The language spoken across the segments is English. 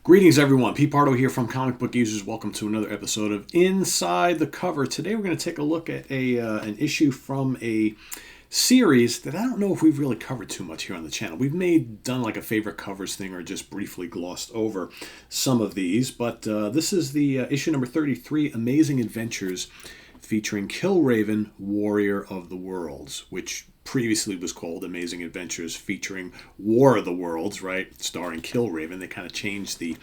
Greetings, everyone. Pete Pardo here from Comic Book Users. Welcome to another episode of Inside the Cover. Today, we're going to take a look at an issue from a series that I don't know if we've really covered too much here on the channel. We've done like a favorite covers thing or just briefly glossed over some of these, but this is the issue number 33, Amazing Adventures, featuring Killraven-Warrior of the Worlds, which previously was called Amazing Adventures featuring War of the Worlds, right? Starring Killraven. They kind of changed the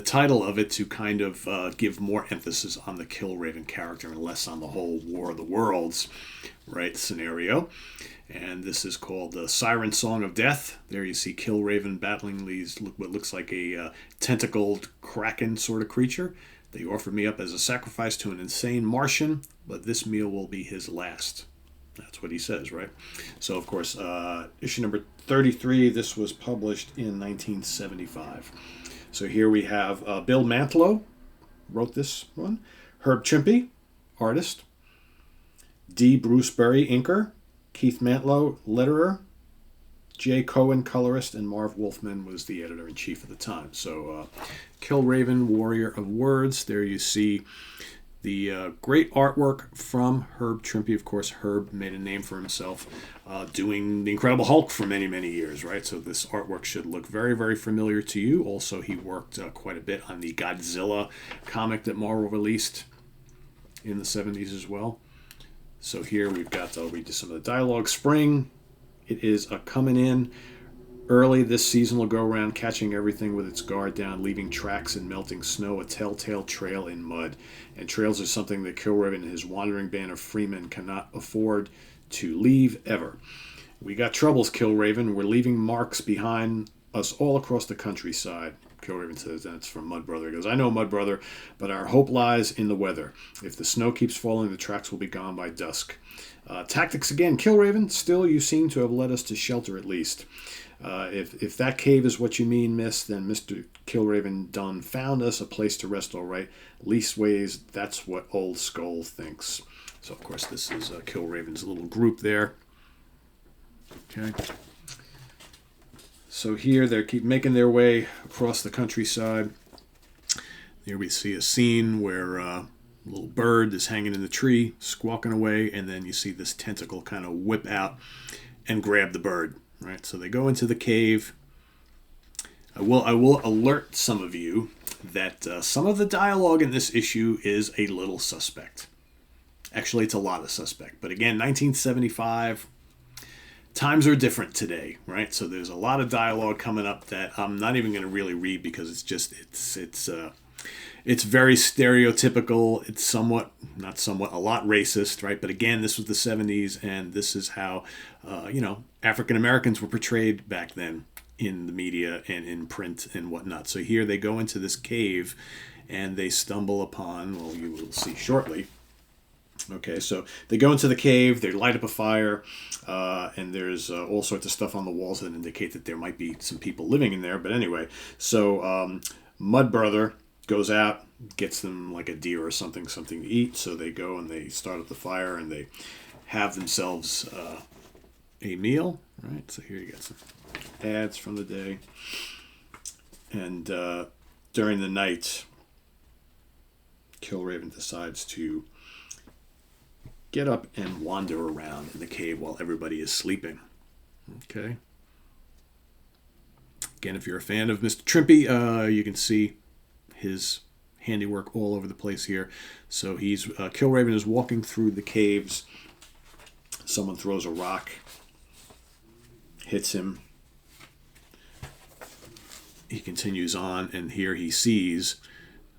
title of it to kind of give more emphasis on the Killraven character and less on the whole War of the Worlds, right, scenario. And this is called the Siren Song of Death. There you see Killraven battling these, what looks like a tentacled kraken sort of creature. They offered me up as a sacrifice to an insane Martian, but this meal will be his last. That's what he says, right? So, of course, issue number 33, this was published in 1975. So here we have Bill Mantlo, wrote this one. Herb Trimpe, artist. D. Bruce Berry, inker. Keith Mantlo, letterer. Jay Cohen, colorist. And Marv Wolfman was the editor-in-chief at the time. So, Killraven-Warrior of Words. There you see the great artwork from Herb Trimpe. Of course, Herb made a name for himself doing the Incredible Hulk for many, many years, right? So this artwork should look very, very familiar to you. Also, he worked quite a bit on the Godzilla comic that Marvel released in the 70s as well. So here we've got, I'll read you some of the dialogue. Spring, it is coming in. Early this season will go around catching everything with its guard down, leaving tracks in melting snow, a telltale trail in mud. And trails are something that Killraven and his wandering band of freemen cannot afford to leave ever. We got troubles, Killraven. We're leaving marks behind us all across the countryside. Killraven says, and it's from Mud Brother. He goes, I know, Mud Brother, but our hope lies in the weather. If the snow keeps falling, the tracks will be gone by dusk. Tactics again, Killraven. Still, you seem to have led us to shelter at least. If that cave is what you mean, miss, then Mr. Killraven done found us a place to rest all right. Leastways, that's what Old Skull thinks. So, of course, this is Killraven's little group there. Okay. So here they keep making their way across the countryside. Here we see a scene where a little bird is hanging in the tree, squawking away, and then you see this tentacle kind of whip out and grab the bird. Right, so they go into the cave. I will alert some of you that some of the dialogue in this issue is a little suspect. Actually, it's a lot of suspect. But again, 1975, times are different today, right? So there's a lot of dialogue coming up that I'm not even going to really read because it's very stereotypical. It's a lot racist, right? But again, this was the 70s, and this is how, African Americans were portrayed back then in the media and in print and whatnot. So here they go into this cave, and they stumble upon, well, you will see shortly. Okay, so they go into the cave, they light up a fire, and there's all sorts of stuff on the walls that indicate that there might be some people living in there. But anyway, so Mud Brother goes out, gets them like a deer or something to eat. So they go and they start up the fire and they have themselves a meal. Right. So here you got some ads from the day. And during the night, Killraven decides to get up and wander around in the cave while everybody is sleeping. Okay. Again, if you're a fan of Mr. Trimpe, you can see his handiwork all over the place here. So Killraven is walking through the caves. Someone throws a rock, hits him. He continues on, and here he sees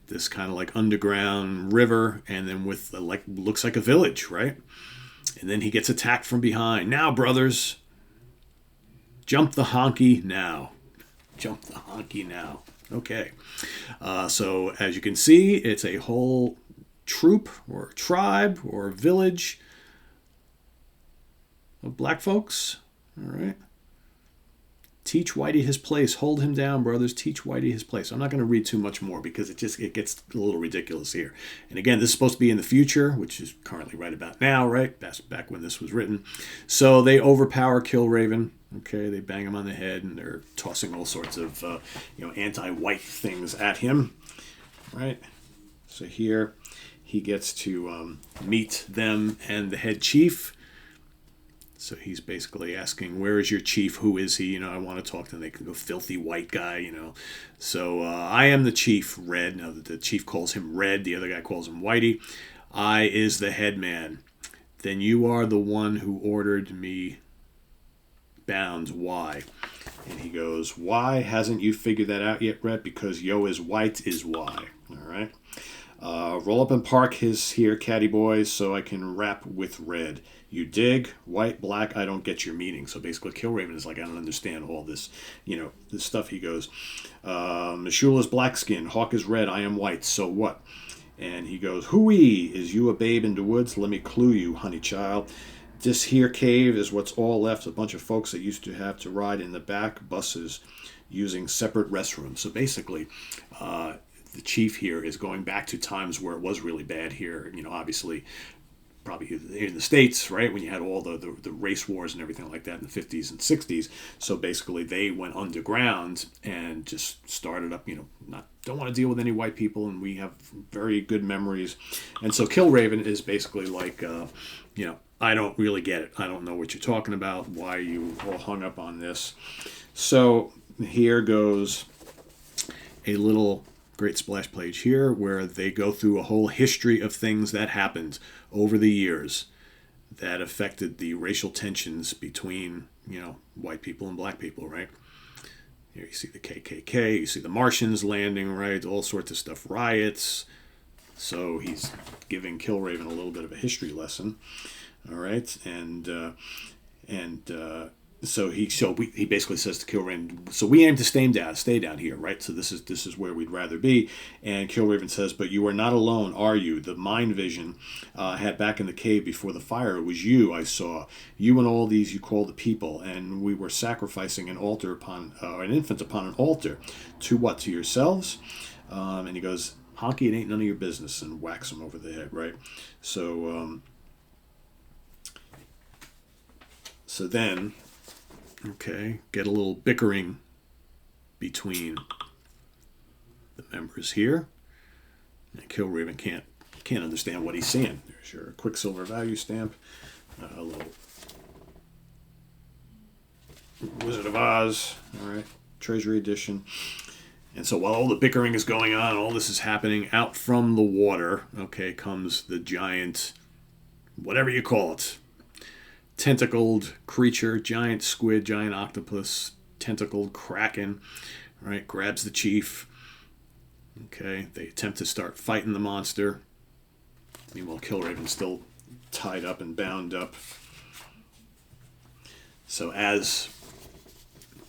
this kind of like underground river, and then with looks like a village, right? And then he gets attacked from behind. Now, brothers, jump the honky now. Jump the honky now. Okay, so as you can see, it's a whole troop or tribe or village of black folks. All right, Teach Whitey his place. Hold him down, brothers. Teach Whitey his place. I'm not going to read too much more because it gets a little ridiculous here. And again, this is supposed to be in the future, which is currently right about now, right? That's back when this was written. So they overpower Killraven. Okay, they bang him on the head, and they're tossing all sorts of anti-white things at him, right? So here he gets to meet them and the head chief. So he's basically asking, where is your chief? Who is he? I want to talk to him. They can go, filthy white guy, So I am the chief, Red. Now the chief calls him Red. The other guy calls him Whitey. I is the head man. Then you are the one who ordered me bound. Why? And he goes, why hasn't you figured that out yet, Red? Because yo is white is why. All right. Roll up and park his here, catty boys, so I can rap with Red. You dig? White, black, I don't get your meaning. So basically, Killraven is like, I don't understand all this, this stuff. He goes, Mishula's black skin, Hawk is red, I am white, so what? And he goes, hooey, is you a babe in the woods? Let me clue you, honey child. This here cave is what's all left. A bunch of folks that used to have to ride in the back buses using separate restrooms. So basically, the chief here is going back to times where it was really bad here. Obviously, probably in the States, right, when you had all the race wars and everything like that in the 50s and 60s. So basically, they went underground and just started up, don't want to deal with any white people, and we have very good memories. And so Killraven is basically like, I don't really get it. I don't know what you're talking about. Why are you all hung up on this? So here goes a little great splash page here where they go through a whole history of things that happened over the years that affected the racial tensions between, white people and black people, right? Here you see the KKK, you see the Martians landing, right? All sorts of stuff, riots. So he's giving Killraven a little bit of a history lesson, all right? So he basically says to Killraven, so we aim to stay down here, right? So this is where we'd rather be. And Killraven says, but you are not alone, are you? The mind vision had back in the cave before the fire. It was you I saw. You and all these you call the people, and we were sacrificing an infant upon an altar. To what? To yourselves? And he goes, honky, it ain't none of your business, and whacks him over the head, right? So then. Okay, get a little bickering between the members here. And Killraven can't understand what he's saying. There's your Quicksilver value stamp. A little Wizard of Oz. All right, Treasury Edition. And so while all the bickering is going on, all this is happening, out from the water, okay, comes the giant, whatever you call it, tentacled creature, giant squid, giant octopus, tentacled kraken, right? Grabs the chief. Okay, they attempt to start fighting the monster. Meanwhile, Killraven's still tied up and bound up. So as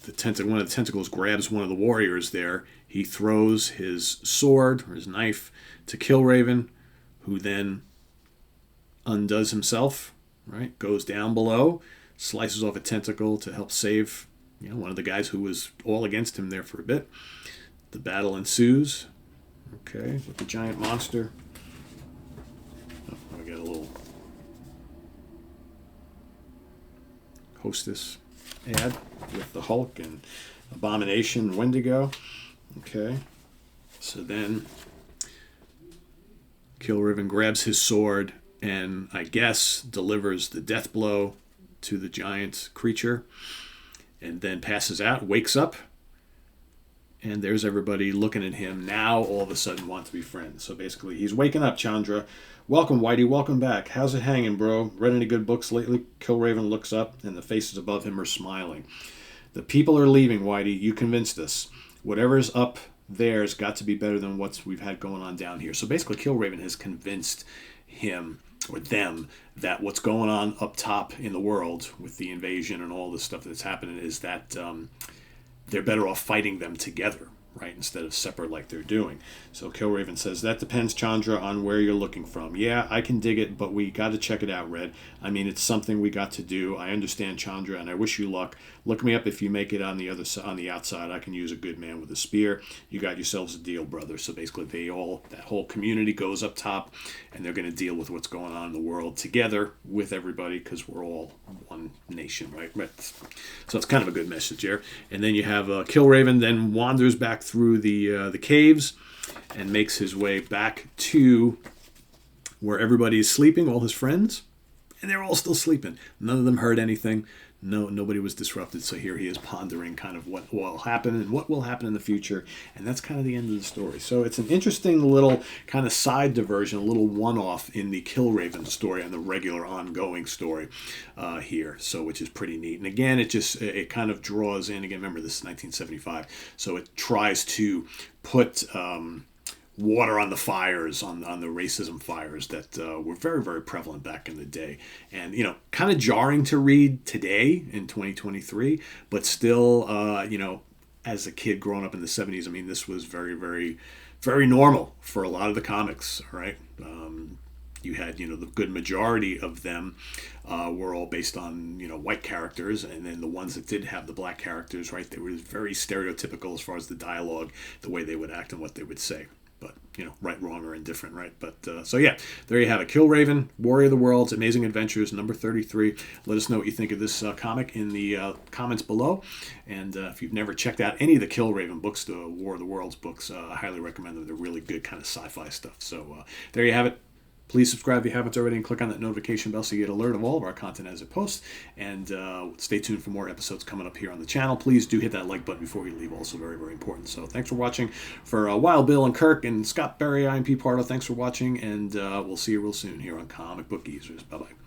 one of the tentacles grabs one of the warriors there, he throws his sword or his knife to Killraven, who then undoes himself. Right, goes down below, slices off a tentacle to help save, one of the guys who was all against him there for a bit. The battle ensues. Okay, with the giant monster. Oh, I got a little Hostess ad with the Hulk and Abomination and Wendigo. Okay, so then Killraven grabs his sword and I guess delivers the death blow to the giant creature, and then passes out, wakes up, and there's everybody looking at him now, all of a sudden want to be friends. So basically, he's waking up, Chandra. Welcome, Whitey, welcome back. How's it hanging, bro? Read any good books lately? Killraven looks up, and the faces above him are smiling. The people are leaving, Whitey. You convinced us. Whatever's up there's got to be better than what we've had going on down here. So basically, Killraven has convinced him or them that what's going on up top in the world with the invasion and all the stuff that's happening is that they're better off fighting them together. right, instead of separate like they're doing. So Killraven says, that depends, Chandra, on where you're looking from. Yeah, I can dig it, but we got to check it out, Red. I mean, it's something we got to do. I understand, Chandra, and I wish you luck. Look me up if you make it on the other side, on the outside. I can use a good man with a spear. You got yourselves a deal, brother. So basically, that whole community goes up top, and they're going to deal with what's going on in the world together with everybody, because we're all one nation, right? So it's kind of a good message here. And then you have Killraven then wanders back through the caves and makes his way back to where everybody is sleeping, all his friends, and they're all still sleeping. None of them heard anything. Nobody was disrupted. So here he is pondering kind of what will happen and what will happen in the future. And that's kind of the end of the story. So it's an interesting little kind of side diversion, a little one-off in the Killraven story and the regular ongoing story here. So which is pretty neat. And again, it kind of draws in, again, remember this is 1975. So it tries to put water on the fires, on the racism fires that were very, very prevalent back in the day. And, kind of jarring to read today in 2023, but still, as a kid growing up in the 70s, I mean, this was very, very, very normal for a lot of the comics, right? You had, the good majority of them were all based on, white characters. And then the ones that did have the black characters, right, they were very stereotypical as far as the dialogue, the way they would act and what they would say. But, right, wrong, or indifferent, right? But, so yeah, there you have it. Killraven, Warrior of the Worlds, Amazing Adventures, number 33. Let us know what you think of this comic in the comments below. And if you've never checked out any of the Killraven books, the War of the Worlds books, I highly recommend them. They're really good kind of sci-fi stuff. So there you have it. Please subscribe if you haven't already and click on that notification bell so you get alert of all of our content as it posts. And stay tuned for more episodes coming up here on the channel. Please do hit that like button before you leave. Also very, very important. So thanks for watching. For Wild Bill and Kirk and Scott Barry, I'm P. Pardo. Thanks for watching. And we'll see you real soon here on Comic Book Geezers. Bye-bye.